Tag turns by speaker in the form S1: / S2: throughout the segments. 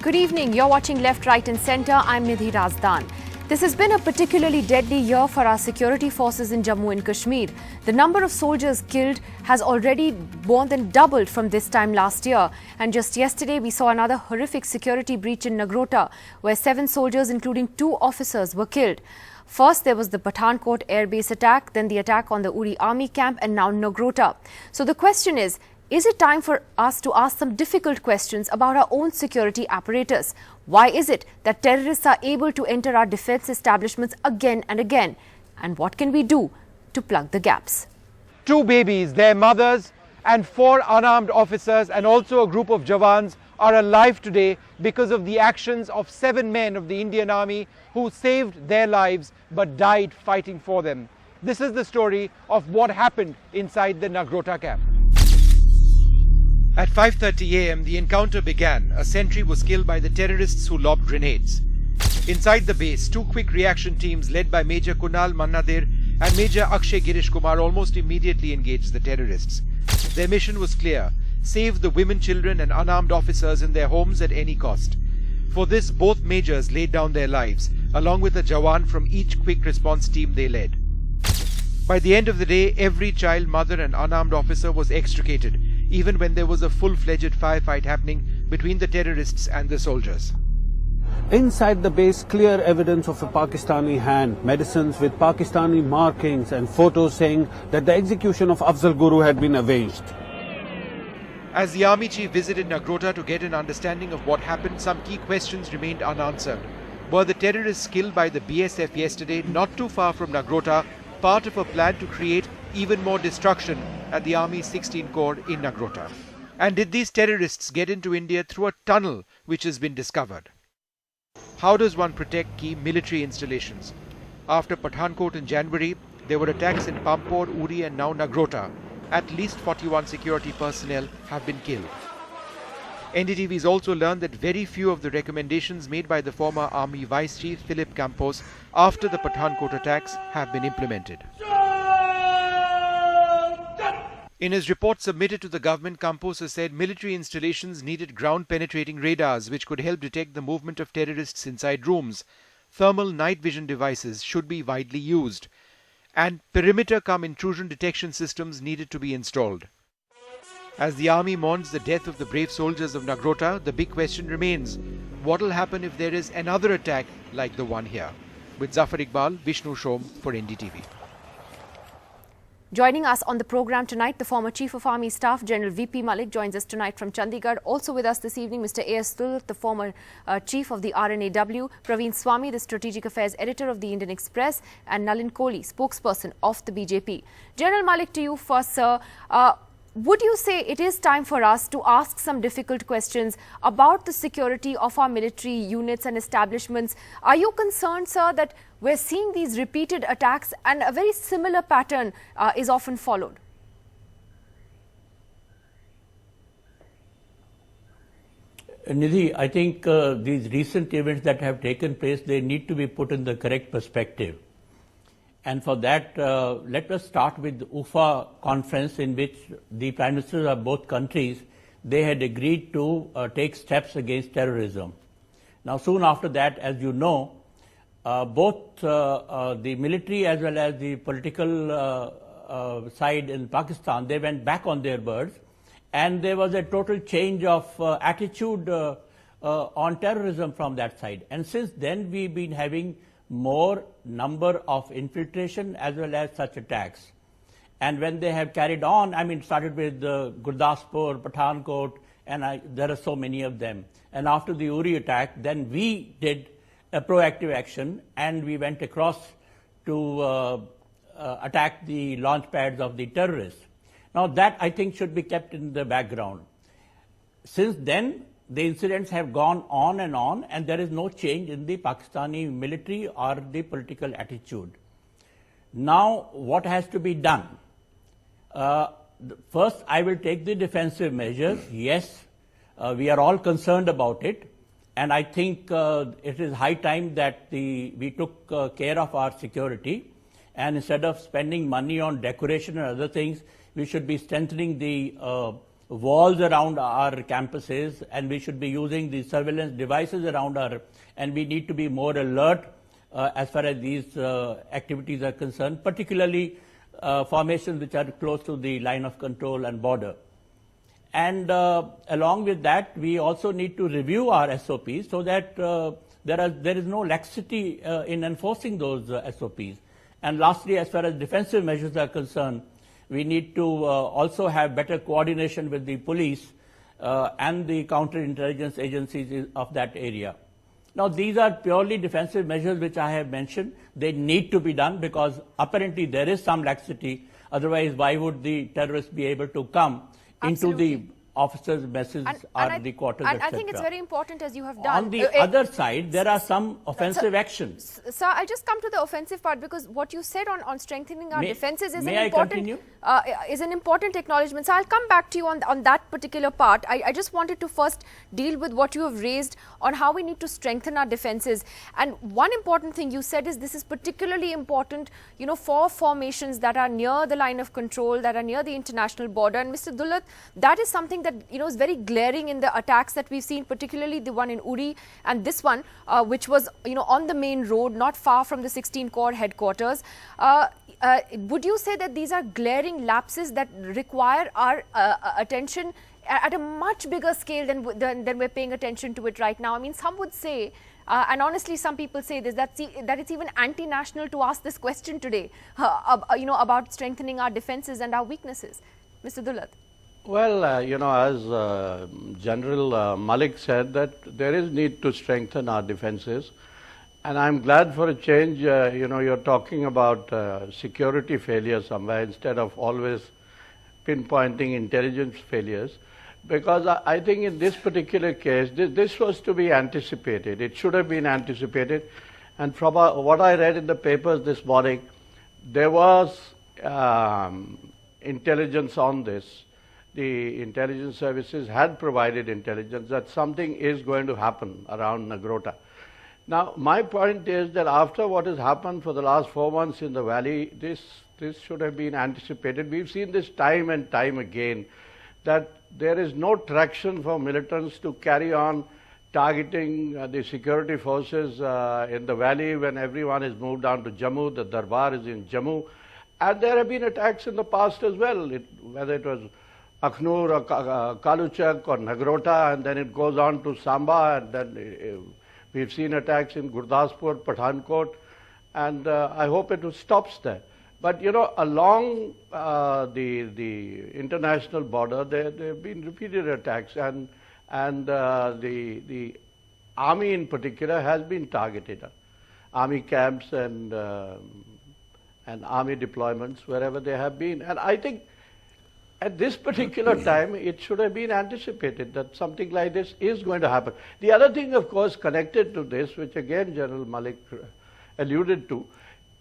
S1: Good evening. You're watching Left, Right and Centre. I'm Nidhi Razdan. This has been a particularly deadly year for our security forces in Jammu and Kashmir. The number of soldiers killed has already more than doubled from this time last year. And just yesterday, we saw another horrific security breach in Nagrota, where 7 soldiers, including 2 officers, were killed. First, there was the Pathankot airbase attack, then the attack on the Uri army camp, and now Nagrota. So the question is it time for us to ask some difficult questions about our own security apparatus? Why is it that terrorists are able to enter our defence establishments again and again? And what can we do to plug the gaps?
S2: 2 babies, their mothers, and 4 unarmed officers and also a group of Jawans are alive today because of the actions of 7 men of the Indian Army who saved their lives but died fighting for them. This is the story of what happened inside the Nagrota camp. At 5:30 a.m. the encounter began. A sentry was killed by the terrorists who lobbed grenades. Inside the base, 2 quick reaction teams led by Major Kunal Mannadir and Major Akshay Girish Kumar almost immediately engaged the terrorists. Their mission was clear: save the women, children and unarmed officers in their homes at any cost. For this, both majors laid down their lives, along with a Jawan from each quick response team they led. By the end of the day, every child, mother and unarmed officer was extricated, even when there was a full-fledged firefight happening between the terrorists and the soldiers.
S3: Inside the base, clear evidence of a Pakistani hand, medicines with Pakistani markings and photos saying that the execution of Afzal Guru had been avenged.
S2: As the army chief visited Nagrota to get an understanding of what happened, some key questions remained unanswered. Were the terrorists killed by the BSF yesterday, not too far from Nagrota, part of a plan to create even more destruction at the Army's 16 Corps in Nagrota? And did these terrorists get into India through a tunnel which has been discovered? How does one protect key military installations? After Pathankot in January, there were attacks in Pampore, Uri and now Nagrota. At least 41 security personnel have been killed. NDTV has also learned that very few of the recommendations made by the former Army Vice Chief Philip Campos after the Pathankot attacks have been implemented. In his report submitted to the government, Campos has said military installations needed ground-penetrating radars which could help detect the movement of terrorists inside rooms. Thermal night vision devices should be widely used. And perimeter-cum-intrusion detection systems needed to be installed. As the army mourns the death of the brave soldiers of Nagrota, the big question remains: what will happen if there is another attack like the one here? With Zafar Iqbal, Vishnu Shom for NDTV.
S1: Joining us on the program tonight, the former Chief of Army Staff, General V.P. Malik, joins us tonight from Chandigarh. Also with us this evening, Mr. A.S. Tulk, the former Chief of the RNAW, Praveen Swami, the Strategic Affairs Editor of the Indian Express, and Nalin Kohli, spokesperson of the BJP. General Malik, to you first, sir. Would you say it is time for us to ask some difficult questions about the security of our military units and establishments? Are you concerned, sir, that we're seeing these repeated attacks and a very similar pattern is often followed?
S4: Nidhi, I think these recent events that have taken place, they need to be put in the correct perspective. And for that, let us start with the UFA conference, in which the Prime Ministers of both countries, they had agreed to take steps against terrorism. Now, soon after that, as you know, both the military as well as the political side in Pakistan, they went back on their words, and there was a total change of attitude on terrorism from that side. And since then, we've been having more number of infiltration as well as such attacks. And when they have carried on, I mean, started with Gurdaspur, Pathankot, and there are so many of them. And after the Uri attack, then we did a proactive action and we went across to attack the launch pads of the terrorists. Now that, I think, should be kept in the background. Since then, the incidents have gone on, and there is no change in the Pakistani military or the political attitude. Now, what has to be done? First, I will take the defensive measures. Yes, we are all concerned about it, and I think it is high time that we took care of our security, and instead of spending money on decoration and other things, we should be strengthening the walls around our campuses, and we should be using the surveillance devices around and we need to be more alert as far as these activities are concerned, particularly formations which are close to the line of control and border. And along with that, we also need to review our SOPs so that there is no laxity in enforcing those SOPs. And lastly, as far as defensive measures are concerned, we need to also have better coordination with the police and the counterintelligence agencies of that area. Now, these are purely defensive measures which I have mentioned. They need to be done because apparently there is some laxity. Otherwise, why would the terrorists be able to come
S1: Absolutely.
S4: into the officers' messes or the quarters,
S1: and
S4: etc.
S1: I think it's very important, as you have done.
S4: On the other side, there are some offensive actions.
S1: Sir, I'll just come to the offensive part, because what you said on strengthening our defences is an important acknowledgement. So I'll come back to you on that particular part. I just wanted to first deal with what you have raised on how we need to strengthen our defences. And one important thing you said is this is particularly important, you know, for formations that are near the line of control, that are near the international border. And Mr. Dulat, that is something that, you know, is very glaring in the attacks that we've seen, particularly the one in Uri and this one, which was, you know, on the main road, not far from the 16 Corps headquarters. Would you say that these are glaring lapses that require our attention at a much bigger scale than we're paying attention to it right now? I mean, some would say, and honestly, some people say this, that it's even anti-national to ask this question today, you know, about strengthening our defences and our weaknesses. Mr. Dulat.
S5: Well, you know, as General Malik said, that there is need to strengthen our defenses. And I'm glad for a change, you know, you're talking about security failures somewhere instead of always pinpointing intelligence failures. Because I think in this particular case, this was to be anticipated. It should have been anticipated. And from what I read in the papers this morning, there was intelligence on this. The intelligence services had provided intelligence that something is going to happen around Nagrota. Now, my point is that after what has happened for the last 4 months in the valley, this should have been anticipated. We've seen this time and time again, that there is no traction for militants to carry on targeting the security forces in the valley when everyone is moved down to Jammu. The Darbar is in Jammu. And there have been attacks in the past as well, whether it was Akhnur or Kaluchak or Nagrota, and then it goes on to Samba, and then we've seen attacks in Gurdaspur, Pathankot, and I hope it stops there. But you know, along the international border, there have been repeated attacks, and the army in particular has been targeted. Army camps and army deployments wherever they have been, and I think at this particular time, it should have been anticipated that something like this is going to happen. The other thing, of course, connected to this, which again General Malik alluded to,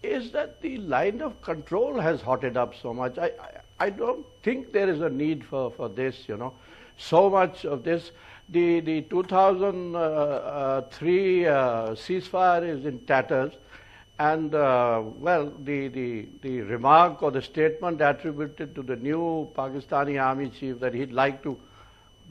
S5: is that the line of control has hotted up so much. I don't think there is a need for this, you know. So much of this. The 2003 ceasefire is in tatters. And, well, the remark or the statement attributed to the new Pakistani army chief that he'd like to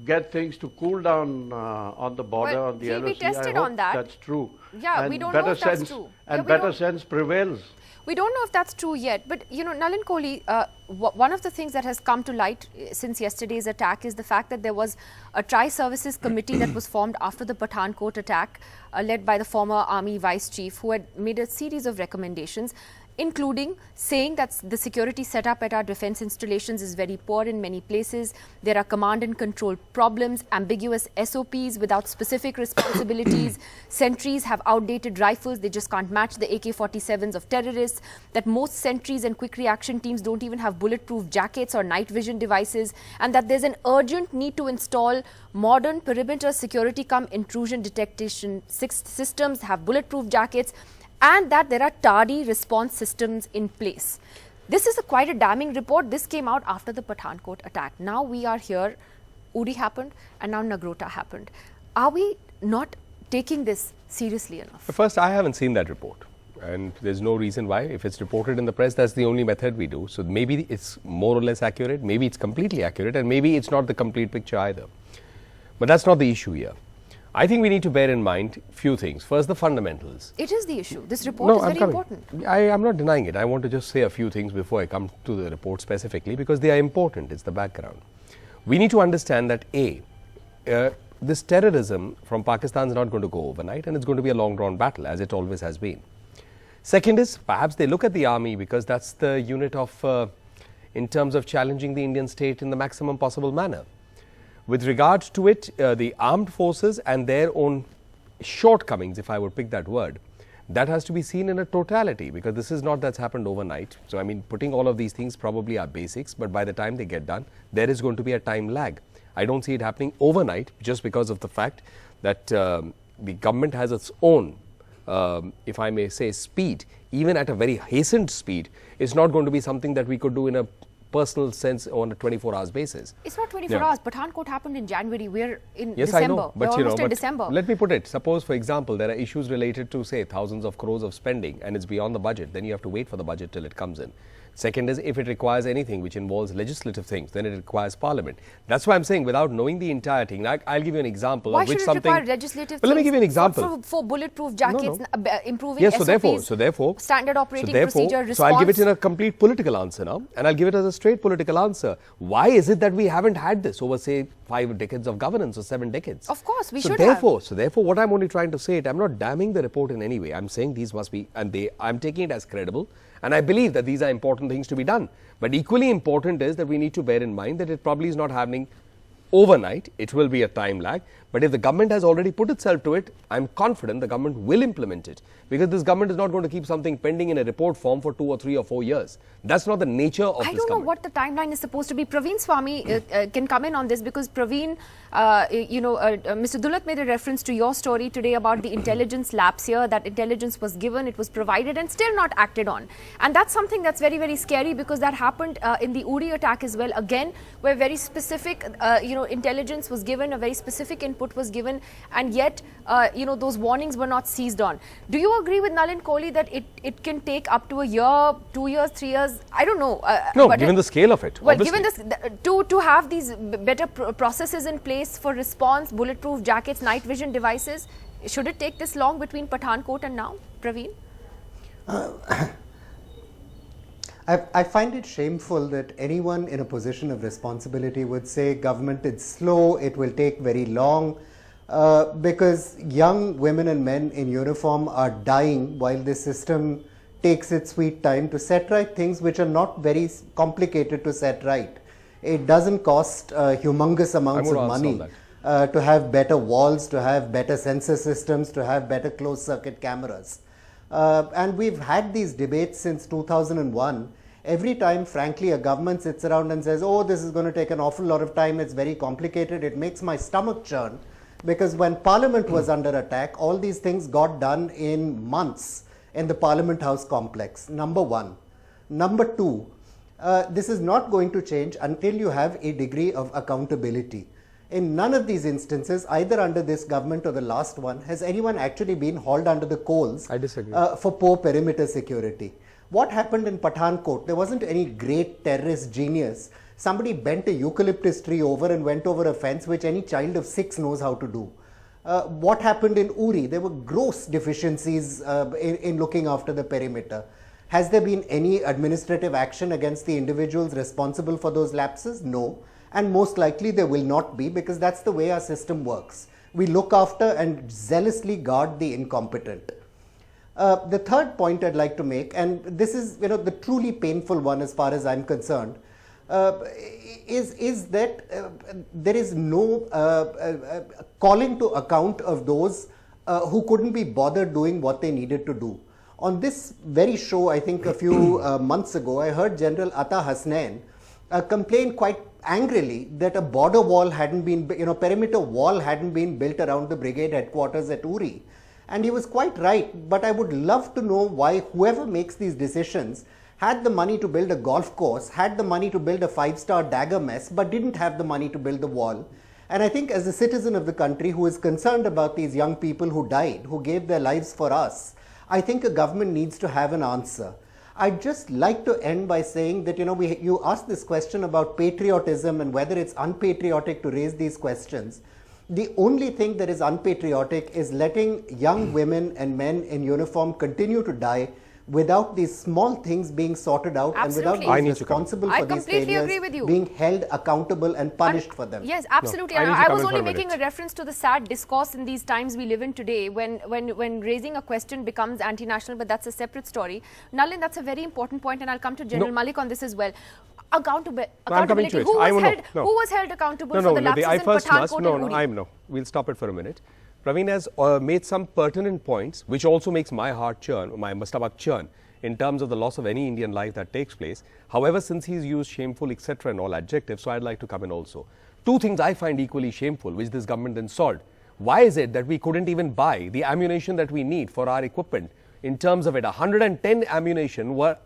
S5: get things to cool down on the border, on the LOC.
S1: We tested
S5: I hope
S1: on that.
S5: That's true.
S1: Yeah,
S5: and
S1: we don't know if that's true.
S5: And better sense prevails.
S1: We don't know if that's true yet, but you know, Nalin Kohli, one of the things that has come to light since yesterday's attack is the fact that there was a tri-services committee that was formed after the Pathankot attack, led by the former army vice chief, who had made a series of recommendations, including saying that the security setup at our defence installations is very poor in many places. There are command and control problems, ambiguous SOPs without specific responsibilities. Sentries have outdated rifles. They just can't match the AK-47s of terrorists. That most sentries and quick reaction teams don't even have bulletproof jackets or night vision devices. And that there's an urgent need to install modern perimeter security intrusion detection systems, have bulletproof jackets, and that there are tardy response systems in place. This is quite a damning report. This came out after the Pathankot attack. Now we are here, Uri happened, and now Nagrota happened. Are we not taking this seriously enough?
S6: First, I haven't seen that report. And there's no reason why. If it's reported in the press, that's the only method we do. So maybe it's more or less accurate, maybe it's completely accurate, and maybe it's not the complete picture either. But that's not the issue here. I think we need to bear in mind few things. First, the fundamentals.
S1: It is the issue. This report is very important.
S6: I'm not denying it. I want to just say a few things before I come to the report specifically, because they are important. It's the background. We need to understand that this terrorism from Pakistan is not going to go overnight, and it's going to be a long drawn battle, as it always has been. Second is, perhaps they look at the army because that's the unit of, in terms of challenging the Indian state in the maximum possible manner. With regard to it, the armed forces and their own shortcomings, if I would pick that word, that has to be seen in a totality, because this is not that's happened overnight. So, I mean, putting all of these things probably are basics, but by the time they get done, there is going to be a time lag. I don't see it happening overnight, just because of the fact that the government has its own, if I may say, speed. Even at a very hastened speed, it's not going to be something that we could do in a personal sense on a 24 hours basis.
S1: It's not 24 hours. Pathankot happened in January. We're in
S6: yes,
S1: December.
S6: I know, but
S1: We're almost in December.
S6: Let me put it. Suppose, for example, there are issues related to, say, thousands of crores of spending, and it's beyond the budget. Then you have to wait for the budget till it comes in. Second is, if it requires anything which involves legislative things, then it requires parliament. That's why I'm saying, without knowing the entire thing, I'll give you an example
S1: Why
S6: of which
S1: should it
S6: something.
S1: require legislative
S6: Well, let me give you an example.
S1: For bulletproof jackets, improving
S6: yes,
S1: SOPs,
S6: so therefore,
S1: standard operating procedure, response.
S6: So I'll give it in a complete political answer now, and I'll give it as a straight political answer. Why is it that we haven't had this over, say, 5 decades of governance or 7 decades?
S1: Of course, we should
S6: have.
S1: So
S6: therefore, what I'm only trying to say, I'm not damning the report in any way. I'm saying these must be, and I'm taking it as credible, and I believe that these are important things to be done. But equally important is that we need to bear in mind that it probably is not happening overnight. It will be a time lag. But if the government has already put itself to it, I'm confident the government will implement it, because this government is not going to keep something pending in a report form for 2 or 3 or 4 years. That's not the nature of this government.
S1: I don't know what the timeline is supposed to be. Praveen Swami can come in on this, because Praveen, Mr. Dulat made a reference to your story today about the intelligence lapse here. That intelligence was given, it was provided, and still not acted on. And that's something that's very, very scary, because that happened in the Uri attack as well. Again, where very specific, intelligence was given, a very specific input was given, and yet, those warnings were not seized on. Do you agree with Nalin Kohli that it can take up to a year, 2 years, 3 years? I don't know.
S6: No, given the scale of it.
S1: Well,
S6: obviously.
S1: given this, to have these better processes in place for response, bulletproof jackets, night vision devices, should it take this long between Pathankot and now, Praveen?
S7: I find it shameful that anyone in a position of responsibility would say government is slow, it will take very long, because young women and men in uniform are dying while the system takes its sweet time to set right things which are not very complicated to set right. It doesn't cost humongous amounts of money to have better walls, to have better sensor systems, to have better closed circuit cameras. And we've had these debates since 2001. Every time, frankly, a government sits around and says, oh, this is going to take an awful lot of time, it's very complicated, it makes my stomach churn. Because when Parliament was under attack, all these things got done in months in the Parliament House complex, number one. Number two, this is not going to change until you have a degree of accountability. In none of these instances, either under this government or the last one, has anyone actually been hauled under the coals for poor perimeter security. What happened in Pathankot? There wasn't any great terrorist genius. Somebody bent a eucalyptus tree over and went over a fence, which any child of 6 knows how to do. What happened in Uri? There were gross deficiencies in looking after the perimeter. Has there been any administrative action against the individuals responsible for those lapses? No. And most likely there will not be, because that's the way our system works. We look after and zealously guard the incompetent. The third point I'd like to make, and this is the truly painful one as far as I'm concerned, is that there is no calling to account of those who couldn't be bothered doing what they needed to do. On this very show, I think a few months ago, I heard General Atta Hasnain complain quite angrily that a border wall hadn't been, perimeter wall hadn't been built around the brigade headquarters at Uri. And he was quite right, but I would love to know why whoever makes these decisions had the money to build a golf course, had the money to build a 5-star dagger mess, but didn't have the money to build the wall. And I think as a citizen of the country who is concerned about these young people who died, who gave their lives for us, I think a government needs to have an answer. I'd just like to end by saying that, you asked this question about patriotism and whether it's unpatriotic to raise these questions. The only thing that is unpatriotic is letting young women and men in uniform continue to die without these small things being sorted out.
S1: Absolutely.
S7: And without those responsible for these failures being held accountable and punished for them.
S1: Yes, absolutely.
S6: No,
S1: I was only making a reference to the sad discourse in these times we live in today when raising a question becomes anti-national, but that's a separate story. Nalin, that's a very important point, and I'll come to General Malik on this as well. Accountability. Who was held accountable for the lapses in Pathankot and Uri?
S6: We'll stop it for a minute. Praveen has made some pertinent points, which also makes my heart churn, my stomach churn, in terms of the loss of any Indian life that takes place. However, since he's used shameful, etc. and all adjectives, so I'd like to come in also. Two things I find equally shameful, which this government then solved. Why is it that we couldn't even buy the ammunition that we need for our equipment? In terms of it, 110 ammunition were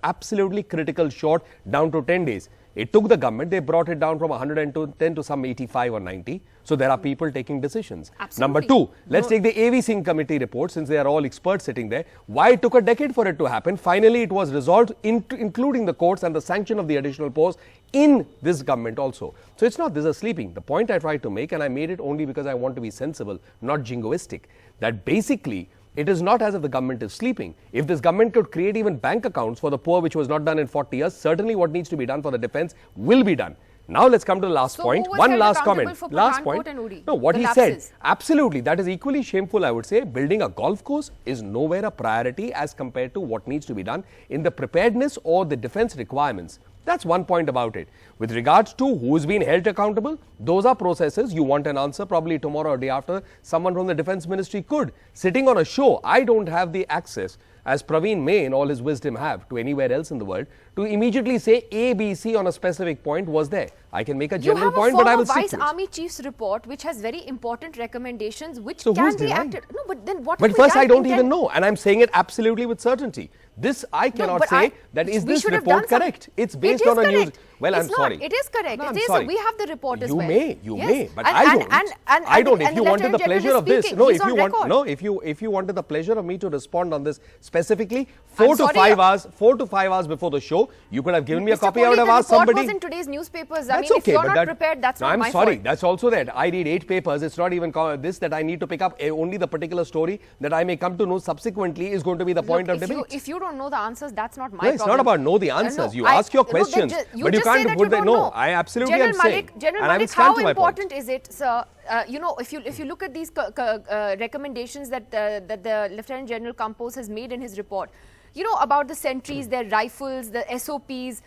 S6: absolutely critical short down to 10 days. It took the government, they brought it down from 110 to some 85 or 90. So there are people taking decisions.
S1: Absolutely.
S6: Number two, let's take the AV Singh committee report, since they are all experts sitting there. Why it took a decade for it to happen? Finally, it was resolved, including the courts and the sanction of the additional post in this government also. So it's not this is sleeping. The point I tried to make, and I made it only because I want to be sensible, not jingoistic, that basically it is not as if the government is sleeping. If this government could create even bank accounts for the poor, which was not done in 40 years, certainly what needs to be done for the defense will be done. Now let's come to the last point. One last comment. Last point. No, what he said, absolutely, that is equally shameful, I would say. Building a golf course is nowhere a priority as compared to what needs to be done in the preparedness or the defense requirements. That's one point about it. With regards to who's been held accountable, those are processes. You want an answer probably tomorrow or day after. Someone from the defense ministry could. Sitting on a show, I don't have the access, as Praveen may in all his wisdom have, to anywhere else in the world, to immediately say A, B, C on a specific point was there. I can make a general point, but I will stick to it.
S1: You have a former Vice Army Chief's report which has very important recommendations which can be acted. No, but then what?
S6: But first, I don't even know, and I'm saying it absolutely with certainty. This I cannot say that is this report correct. It's based on a news. Well, I'm sorry.
S1: It is correct.
S6: No,
S1: it is. We have the report as well.
S6: You may, but I don't. I don't. If you wanted the pleasure of this, no. If you wanted the pleasure of me to respond on this specifically, 4 to 5 hours before the show, you could have given me a copy. I would have asked somebody.
S1: The report was in today's newspapers. I mean, if you're not prepared, that's not my fault.
S6: I'm sorry. That's also that. I read 8 papers. It's not even this that I need to pick up only the particular story that I may come to know subsequently is going to be the point of debate.
S1: If you don't know the answers, that's not my problem.
S6: No, it's not about know the answers. You ask your questions, but you can't put that. No, I absolutely am saying.
S1: General Malik, how important is it, sir? If you look at these recommendations that the Lieutenant General Compose has made in his report, about the sentries, their rifles, the SOPs.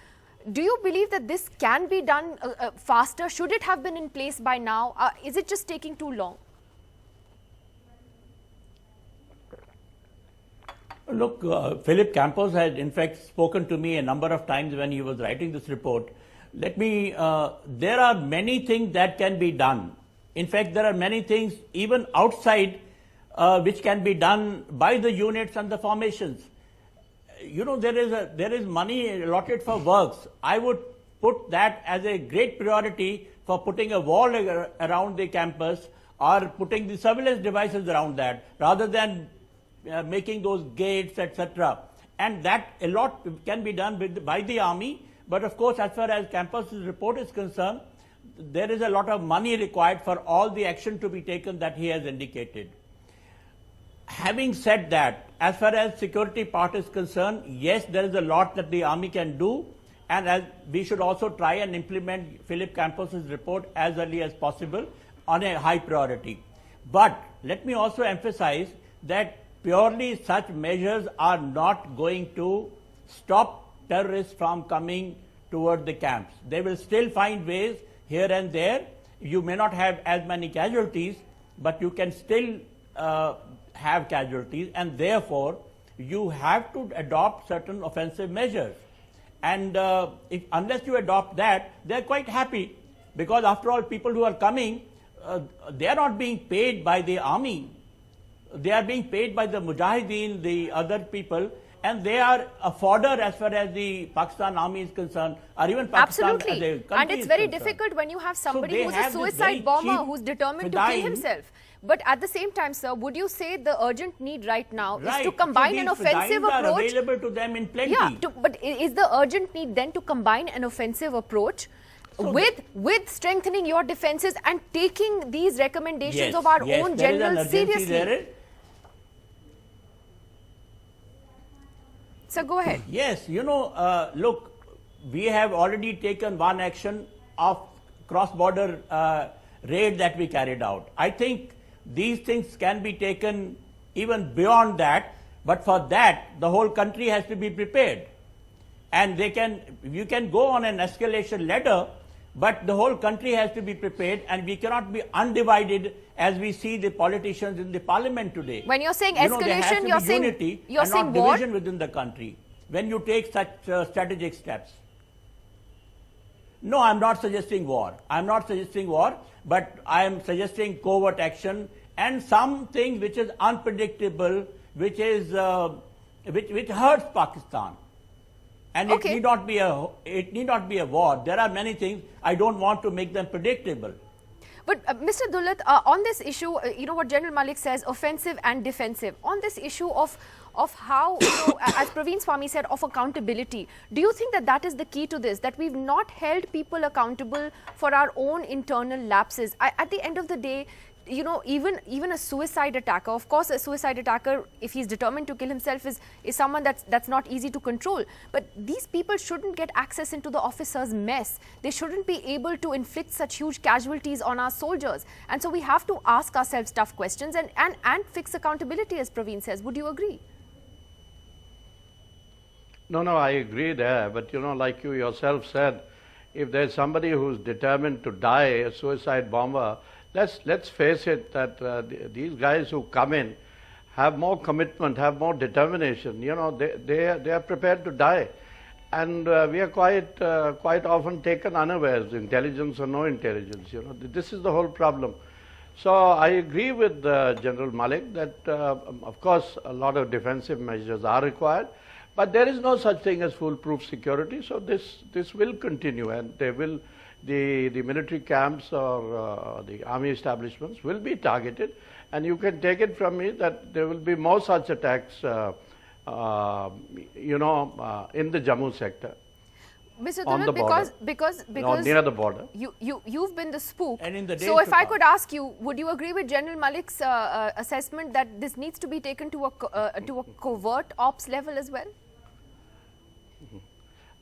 S1: Do you believe that this can be done faster? Should it have been in place by now? Is it just taking too long?
S4: Look, Philip Campos had in fact spoken to me a number of times when he was writing this report. There are many things that can be done. In fact, there are many things even outside which can be done by the units and the formations. There is money allotted for works. I would put that as a great priority for putting a wall around the campus or putting the surveillance devices around that, rather than making those gates, etc. And that a lot can be done by the army. But of course, as far as Campus's report is concerned, there is a lot of money required for all the action to be taken that he has indicated. Having said that, as far as security part is concerned, yes, there is a lot that the army can do, and we should also try and implement Philip Campus's report as early as possible on a high priority. But let me also emphasize that purely such measures are not going to stop terrorists from coming toward the camps. They will still find ways here and there. You may not have as many casualties, but you can still have casualties, and therefore you have to adopt certain offensive measures. And unless you adopt that, they're quite happy, because after all, people who are coming, they are not being paid by the army. They are being paid by the Mujahideen, the other people, and they are a fodder as far as the Pakistan army is concerned, or even Pakistan as a
S1: Absolutely.
S4: country
S1: And it's
S4: is
S1: very
S4: concerned.
S1: difficult when you have somebody
S4: they
S1: who's a
S4: have this
S1: suicide
S4: very
S1: bomber
S4: cheap
S1: who's determined to kill
S4: fedayeen.
S1: himself. But at the same time, sir, would you say the urgent need right now is
S4: Right.
S1: to combine
S4: so
S1: an
S4: these
S1: offensive
S4: fedayins
S1: approach?
S4: are available to them in plenty.
S1: Yeah, but is the urgent need then to combine an offensive approach with strengthening your defenses and taking these recommendations of our own
S4: there is an
S1: generals
S4: urgency
S1: seriously?
S4: there.
S1: So go ahead.
S4: Yes, look, we have already taken one action of cross-border raid that we carried out. I think these things can be taken even beyond that, but for that, the whole country has to be prepared. And you can go on an escalation ladder, but the whole country has to be prepared, and we cannot be undivided as we see the politicians in the parliament today.
S1: When you're saying
S4: There has
S1: escalation,
S4: to
S1: you're
S4: be
S1: saying
S4: unity
S1: you're
S4: and
S1: saying
S4: not
S1: war?
S4: division within the country when you take such strategic steps. No, I'm not suggesting war. I'm not suggesting war, but I am suggesting covert action and something which is unpredictable, which is which hurts Pakistan. And
S1: Okay.
S4: it need not be a war. There are many things. I don't want to make them predictable.
S1: But Mr. Dulat, on this issue, you know what General Malik says, offensive and defensive. On this issue of how, as Praveen Swami said, of accountability, do you think that that is the key to this, that we've not held people accountable for our own internal lapses? At the end of the day, even a suicide attacker, of course, a suicide attacker, if he's determined to kill himself, is someone that's not easy to control. But these people shouldn't get access into the officers' mess. They shouldn't be able to inflict such huge casualties on our soldiers. And so we have to ask ourselves tough questions and fix accountability, as Praveen says. Would you agree?
S5: No, I agree there. But, like you yourself said, if there's somebody who's determined to die, a suicide bomber, let's face it that these guys who come in have more commitment, have more determination. They are prepared to die, and we are quite often taken unawares, intelligence or no intelligence. This is the whole problem. So I agree with General Malik that of course a lot of defensive measures are required, but there is no such thing as foolproof security. So this will continue, and the military camps or the army establishments will be targeted, and you can take it from me that there will be more such attacks, in the Jammu sector.
S1: Mr.
S5: On the
S1: Dulat,
S5: border.
S1: because
S5: Near the border.
S1: you've been the spook.
S4: And in the days
S1: So if
S4: to
S1: I
S4: come.
S1: could ask you, would you agree with General Malik's assessment that this needs to be taken to a covert ops level as well?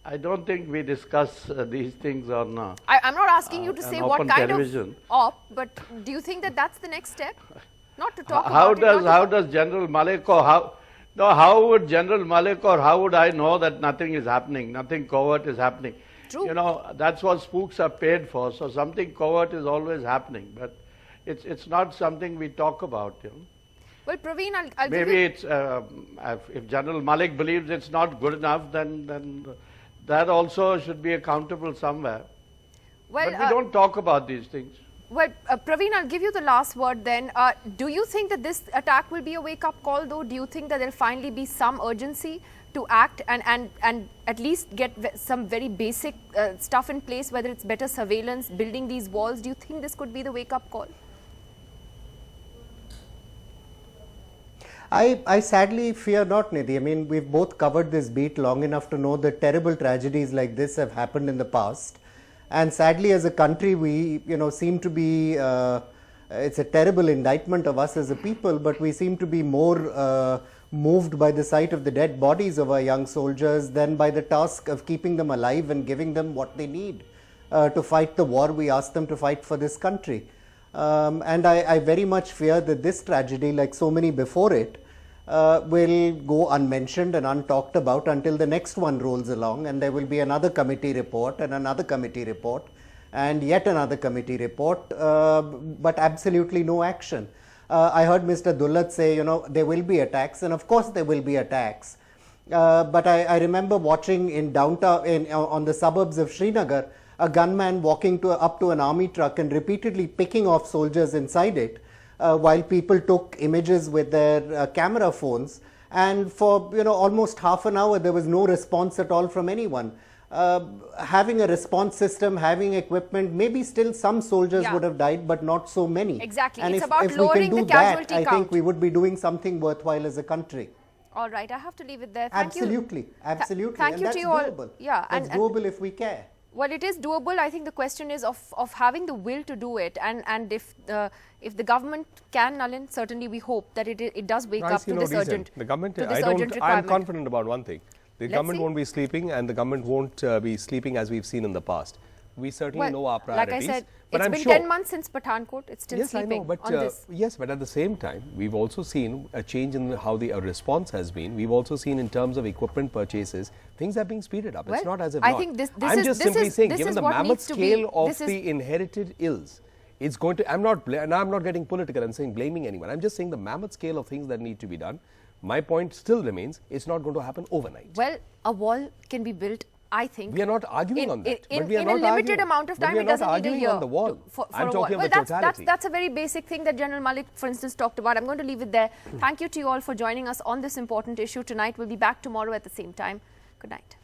S5: I don't think we discuss these things on.
S1: I'm not asking you to
S5: an
S1: say what
S5: open
S1: kind
S5: television.
S1: of op, but do you think that that's the next step? Not to talk
S5: How
S1: about it.
S5: how does General Malik or how would General Malik or how would I know that nothing is happening, nothing covert is happening?
S1: True.
S5: That's what spooks are paid for. So something covert is always happening, but it's not something we talk about.
S1: Well, Praveen, I'll give
S5: Maybe
S1: you...
S5: it's if General Malik believes it's not good enough, then that also should be accountable somewhere.
S1: Well,
S5: But we don't talk about these things.
S1: Well, Praveen, I'll give you the last word then. Do you think that this attack will be a wake-up call, though? Do you think that there'll finally be some urgency to act and at least get some very basic stuff in place, whether it's better surveillance, building these walls? Do you think this could be the wake-up call?
S7: I sadly fear not, Nidhi. I mean, we've both covered this beat long enough to know that terrible tragedies like this have happened in the past. And sadly, as a country, we, seem to be, it's a terrible indictment of us as a people, but we seem to be more moved by the sight of the dead bodies of our young soldiers than by the task of keeping them alive and giving them what they need to fight the war we asked them to fight for this country. And I very much fear that this tragedy, like so many before it, will go unmentioned and untalked about until the next one rolls along, and there will be another committee report and another committee report and yet another committee report, but absolutely no action. I heard Mr. Dulat say, there will be attacks, and of course there will be attacks. But I remember watching in downtown, on the suburbs of Srinagar, a gunman walking up to an army truck and repeatedly picking off soldiers inside it, while people took images with their camera phones And for almost half an hour, there was no response at all from anyone. Having a response system, having equipment, maybe still some soldiers would have died, but not so many.
S1: Exactly.
S7: And
S1: it's
S7: if
S1: about
S7: we
S1: lowering
S7: can do
S1: the casualty
S7: that,
S1: count.
S7: I think we would be doing something worthwhile as a country.
S1: All right, I have to leave it there. Thank
S7: Absolutely.
S1: you.
S7: Absolutely.
S1: Thank
S7: And
S1: you
S7: that's
S1: to you all.
S7: doable.
S1: Yeah,
S7: that's doable if we care.
S1: Well, it is doable. I think the question is of having the will to do it, and if the government can, Nalin, certainly we hope that it does wake up to this urgent.
S6: The government,
S1: to this urgent requirement.
S6: I'm confident about one thing. The government won't be sleeping, and the government won't be sleeping as we've seen in the past. We certainly know our priorities.
S1: Like I said,
S6: but
S1: it's
S6: I'm
S1: been
S6: sure
S1: 10 months since Pathankot. It's still sleeping.
S6: I know, but
S1: on this.
S6: yes, but at the same time, we've also seen a change in how the response has been. We've also seen in terms of equipment purchases, things are being speeded up. It's not as if
S1: I
S6: not.
S1: think
S6: I'm just simply saying, given the mammoth scale of the inherited ills, it's going to. I'm not getting political and saying blaming anyone. I'm just saying the mammoth scale of things that need to be done. My point still remains: it's not going to happen overnight.
S1: Well, a wall can be built. I think
S6: we are not arguing on that.
S1: In a limited amount of time, it doesn't need a year.
S6: On the wall.
S1: I'm
S6: talking about the totality.
S1: That's a very basic thing that General Malik, for instance, talked about. I'm going to leave it there. Thank you to you all for joining us on this important issue tonight. We'll be back tomorrow at the same time. Good night.